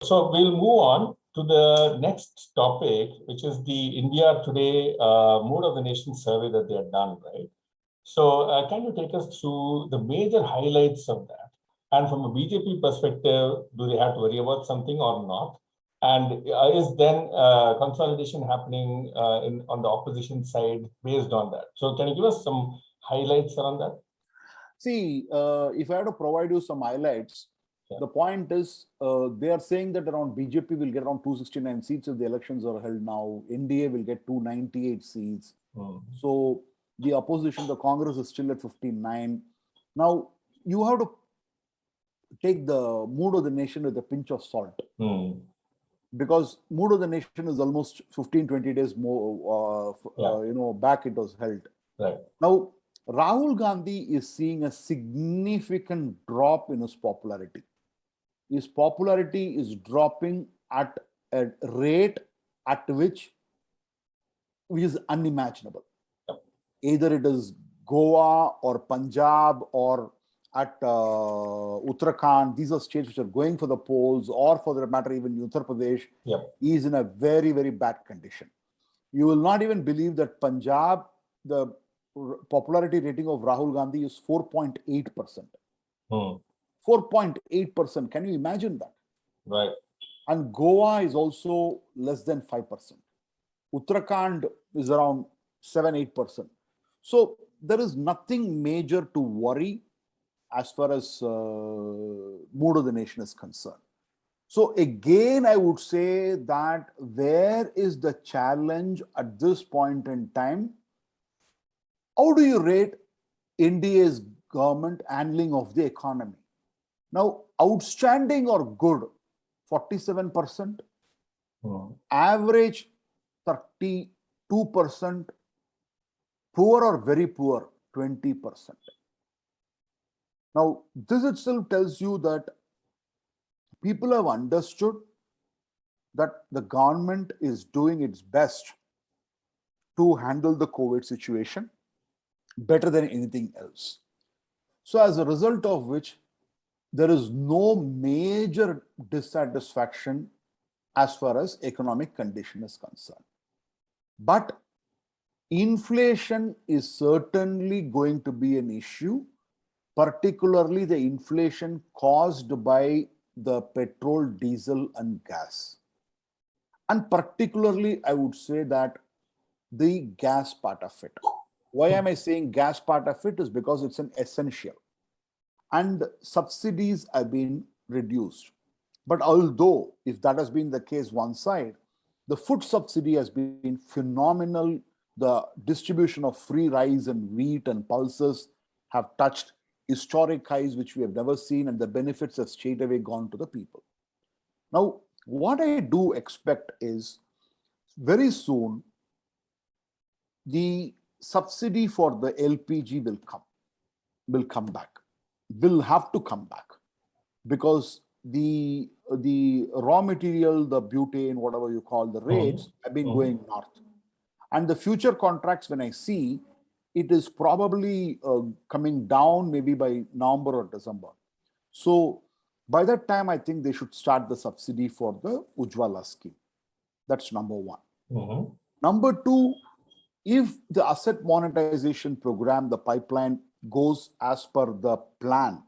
So we'll move on to the next topic, which is the India Today Mood of the Nation survey that they have done, right? So can you take us through the major highlights of that? And from a BJP perspective, do they have to worry about something or not? And is then consolidation happening on the opposition side based on that? So can you give us some highlights around that? See, if I had to provide you some highlights, the point is they are saying that around BJP will get around 269 seats if the elections are held now. NDA will get 298 seats. So the opposition, the Congress is still at 59. Now, you have to take the mood of the nation with a pinch of salt. Because mood of the nation is almost 15, 20 days more, back it was held. Right. Now, Rahul Gandhi is seeing a significant drop in his popularity. His popularity is dropping at a rate at which is unimaginable. Either it is Goa or Punjab or at Uttarakhand, these are states which are going for the polls, or for that matter, even Uttar Pradesh, is in a very, very bad condition. You will not even believe that Punjab, the popularity rating of Rahul Gandhi is 4.8%. 4.8%. Can you imagine that? Right. And Goa is also less than 5%. Uttarakhand is around 7-8%. So there is nothing major to worry as far as mood of the nation is concerned. So again, I would say that where is the challenge at this point in time? How do you rate India's government handling of the economy? Now, outstanding or good, 47%. Average, 32%. Poor or very poor, 20%. Now, this itself tells you that people have understood that the government is doing its best to handle the COVID situation better than anything else. So as a result of which, there is no major dissatisfaction as far as economic condition is concerned. But inflation is certainly going to be an issue, particularly the inflation caused by the petrol, diesel, and gas. And particularly, I would say that the gas part of it. Why am I saying gas part of it? Is because it's an essential. And subsidies have been reduced. But although, if that has been the case one side, the food subsidy has been phenomenal. The distribution of free rice and wheat and pulses have touched historic highs, which we have never seen, and the benefits have straight away gone to the people. Now, what I do expect is very soon, the subsidy for the LPG will come back, will have to come back, because the raw material, the butane, whatever you call the rates, have been going north. And the future contracts, when I see, it is probably coming down maybe by November or December. So by that time, I think they should start the subsidy for the Ujjwala scheme. That's number one. Number two, if the asset monetization program, the pipeline goes as per the plan,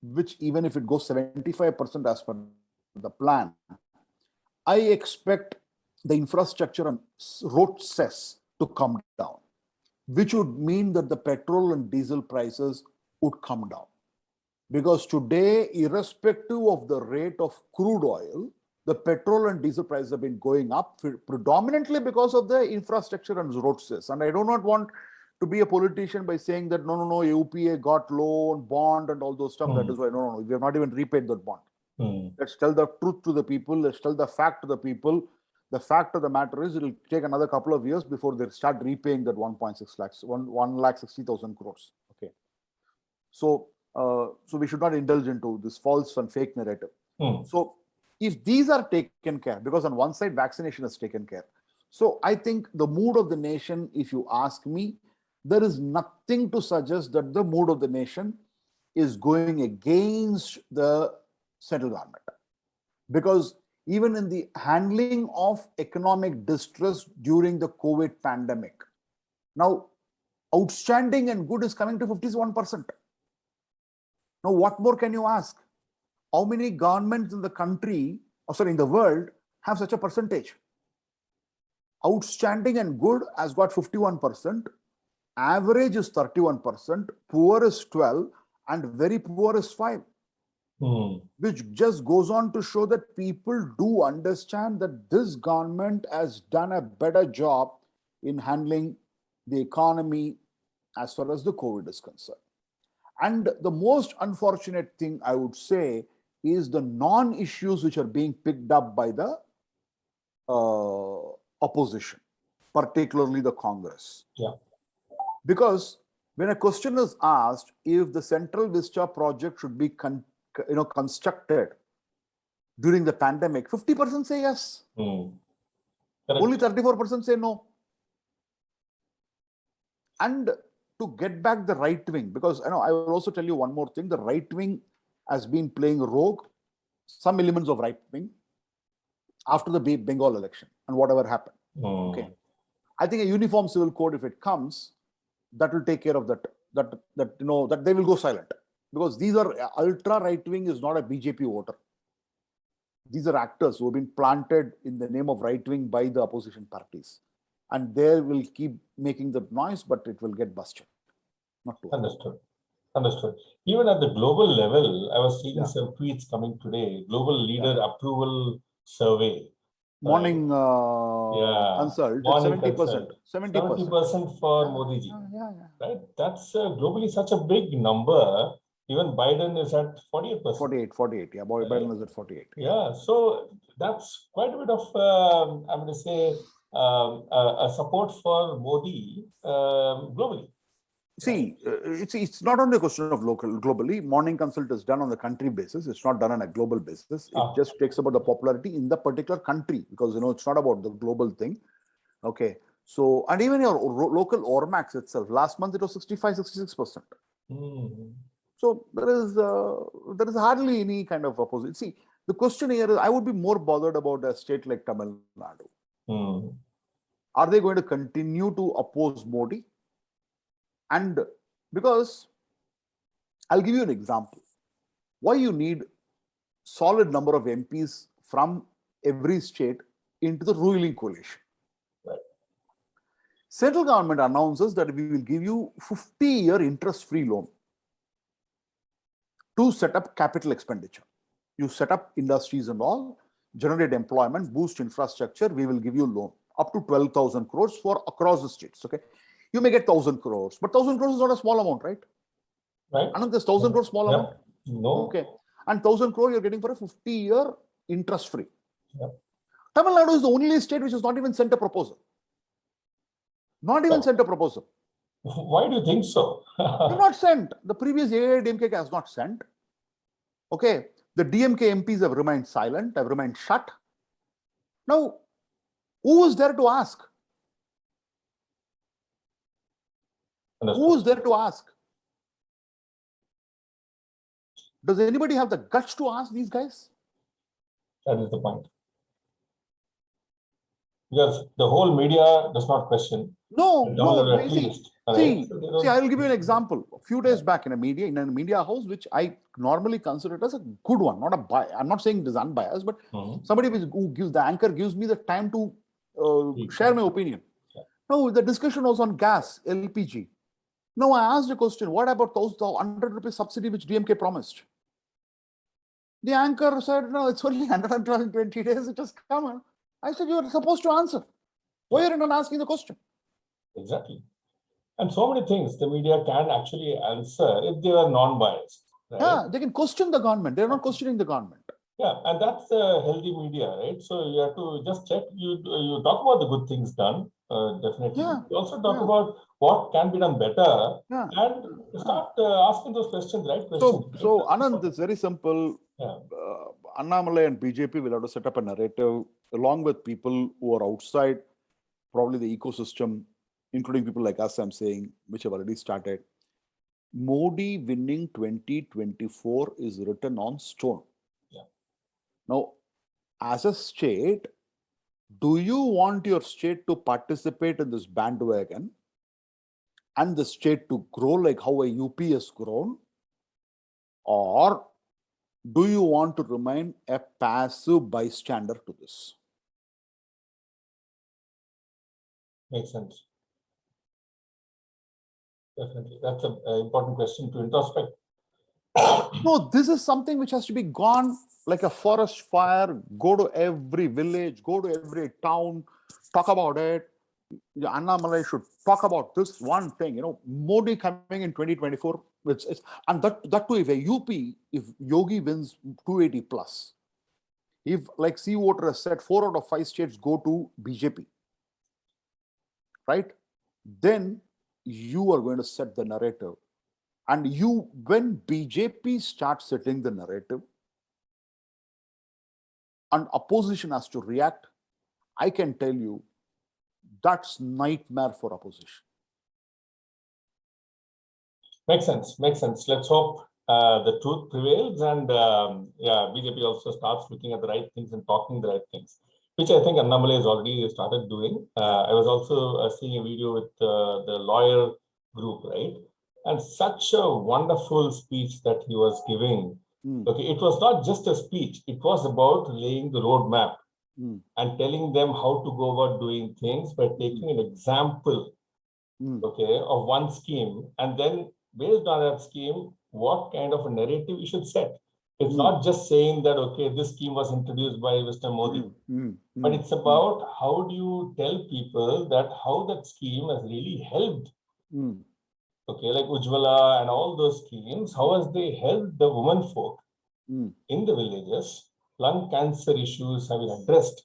which even if it goes 75% as per the plan, I expect the infrastructure and road cess to come down, which would mean that the petrol and diesel prices would come down. Because today, irrespective of the rate of crude oil, the petrol and diesel prices have been going up predominantly because of the infrastructure and road cess. And I do not want to be a politician by saying that, no, UPA got loan, bond and all those stuff. That is why, no, we have not even repaid that bond. Let's tell the truth to the people. Let's tell the fact to the people. The fact of the matter is, it will take another couple of years before they start repaying that 1.6 lakhs, 1,60,000 crores. Okay. So we should not indulge into this false and fake narrative. So if these are taken care, because on one side, vaccination is taken care. So I think the mood of the nation, if you ask me, there is nothing to suggest that the mood of the nation is going against the central government. Because even in the handling of economic distress during the COVID pandemic, now outstanding and good is coming to 51%. Now, what more can you ask? How many governments in the country, or sorry, in the world, have such a percentage? Outstanding and good has got 51%, average is 31%, poor is 12%, and very poor is 5%. Which just goes on to show that people do understand that this government has done a better job in handling the economy as far as the COVID is concerned. And the most unfortunate thing I would say is the non-issues which are being picked up by the opposition, particularly the Congress. Yeah. Because when a question is asked if the Central Vista project should be constructed during the pandemic, 50% say yes. Only 34% say no. And to get back the right wing, because I will also tell you one more thing, the right wing has been playing rogue, some elements of right wing, after the Bengal election and whatever happened. Okay, I think a uniform civil code, if it comes, that will take care of that they will go silent, because these are ultra right wing is not a BJP voter. These are actors who have been planted in the name of right wing by the opposition parties, and they will keep making the noise, but it will get busted. Not to Understood. Even at the global level, I was seeing some tweets coming today. Global leader approval survey. Morning consult. Morning 70%. consult. 70% for Modi ji. Right? That's globally such a big number. Even Biden is at 48%. 48. Yeah, Biden is at 48. Yeah. So that's quite a bit of, I'm going to say, a support for Modi globally. See, it's not only a question of globally. Morning consult is done on the country basis. It's not done on a global basis. It just takes about the popularity in the particular country, because it's not about the global thing. Okay. So, and even your local Ormax itself, last month it was 65-66%. So there is hardly any kind of opposition. See, the question here is, I would be more bothered about a state like Tamil Nadu. Are they going to continue to oppose Modi? And because I'll give you an example, why you need solid number of MPs from every state into the ruling coalition. Right. Central government announces that we will give you 50-year interest-free loan to set up capital expenditure. You set up industries and all, generate employment, boost infrastructure, we will give you loan up to 12,000 crores for across the states. Okay. You may get 1,000 crores, but 1,000 crores is not a small amount, right? Right. And this 1,000 crores small amount? No. Okay. And 1,000 crore you're getting for a 50-year interest-free. Yep. Tamil Nadu is the only state which has not even sent a proposal. Not even sent a proposal. Why do you think so? They've not sent. The previous AIDMK has not sent. Okay. The DMK MPs have remained silent, have remained shut. Now, who is there to ask? Who is there to ask? Does anybody have the guts to ask these guys? That is the point. Because the whole media does not question. No. At least. See, I will give you an example. A few days back in a media house, which I normally consider it as a good one, not a bias. I'm not saying it is unbiased, but somebody who gives the anchor gives me the time to share my opinion. Now, the discussion was on gas, LPG. Now, I asked a question, what about those 100 rupees subsidy which DMK promised? The anchor said, no, it's only 120 days, it has come. I said, you are supposed to answer. Why are you not asking the question? Exactly. And so many things the media can actually answer if they are non-biased. Right? Yeah, they can question the government. They're not questioning the government. Yeah, and that's a healthy media, right? So you have to just check. You talk about the good things done, definitely. Yeah. You also talk about what can be done better, and start asking those questions, right? So Anand, it's very simple. Yeah. Annamalai and BJP will have to set up a narrative along with people who are outside, probably the ecosystem, including people like us, I'm saying, which have already started. Modi winning 2024 is written on stone. Yeah. Now, as a state, do you want your state to participate in this bandwagon and the state to grow like how a UP has grown? Or do you want to remain a passive bystander to this? Makes sense. Definitely. That's an important question to introspect. No, this is something which has to be gone like a forest fire. Go to every village, go to every town, talk about it. Annamalai should talk about this one thing. Modi coming in 2024, and that too, if a UP, if Yogi wins 280 plus, if like C voter has said 4 out of 5 states go to BJP, right? Then you are going to set the narrative. And when BJP starts setting the narrative and opposition has to react, I can tell you that's nightmare for opposition. Makes sense. Makes sense. Let's hope the truth prevails, and BJP also starts looking at the right things and talking the right things, which I think Annamalai has already started doing. I was also seeing a video with the lawyer group, right? And such a wonderful speech that he was giving. Okay, it was not just a speech; it was about laying the roadmap and telling them how to go about doing things by taking an example, okay, of one scheme, and then based on that scheme, what kind of a narrative you should set. It's not just saying that, okay, this scheme was introduced by Mr. Modi, but it's about how do you tell people that how that scheme has really helped. Okay, like Ujjwala and all those schemes, how has they helped the women folk in the villages? Lung cancer issues have been addressed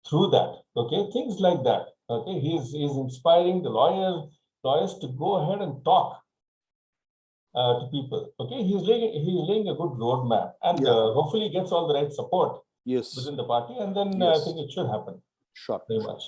through that. Okay, things like that. Okay, he's inspiring the lawyers to go ahead and talk to people. Okay, he's laying a good roadmap, and hopefully gets all the right support within the party, and then I think it should happen. Sure. Very much.